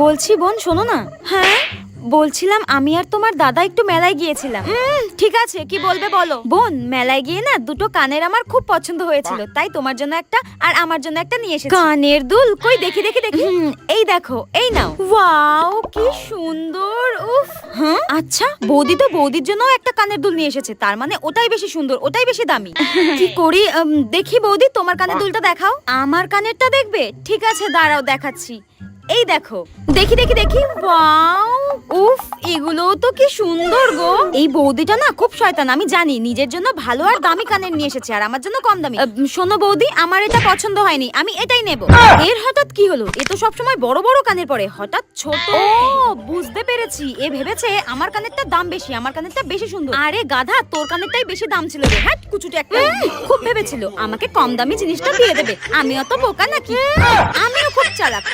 বলছি বোন শোনো না। হ্যাঁ বলছিলাম আমি আর তোমার দাদা একটু মেলায় গিয়েছিলাম। ঠিক আছে কি বলবে বলো। বোন মেলায় গিয়ে না দুটো কানের আমার খুব পছন্দ হয়েছিল, তাই তোমার জন্য একটা আর আমার জন্য একটা নিয়ে এসেছি। কানের দুল কই দেখি দেখি দেখি। এই দেখো এই নাও। ওয়াও কি সুন্দর। উফ হ্যাঁ আচ্ছা বৌদি তো বৌদির জন্য একটা কানের দুল নিয়ে এসেছে, তার মানে ওটাই বেশি সুন্দর, ওটাই বেশি দামি। কি করি দেখি বৌদি তোমার কানের দুলটা দেখাও। আমার কানেরটা দেখবে? ঠিক আছে দাঁড়াও দেখাচ্ছি। এই দেখো দেখি দেখি দেখি। ওয়াও উফ এগুলো তো কি সুন্দর গো। এই বৌদিটা না খুব শয়তান, আমি জানি। নিজের জন্য ভালো আর দামি কানের নিয়ে এসেছে আর আমার জন্য কম দামি। শোনো বৌদি আমার এটা পছন্দ হয়নি, আমি এটাই নেব। এর হঠাৎ কি হলো? এ তো সবসময় বড় বড় কানের পরে, হঠাৎ ছোট। ও বুঝতে পেরেছি, এ ভেবেছে আমার কানেরটা দাম বেশি, আমার কানেরটা বেশি সুন্দর। আরে গাধা তোর কানেরটাই বেশি দাম ছিল রে। হ্যাঁ কুচুটে একটা। খুব ভেবেছিল আমাকে কম দামি জিনিসটা দিয়ে দেবে। আমি অত বোকা নাকি? আমিও খুব চালাক।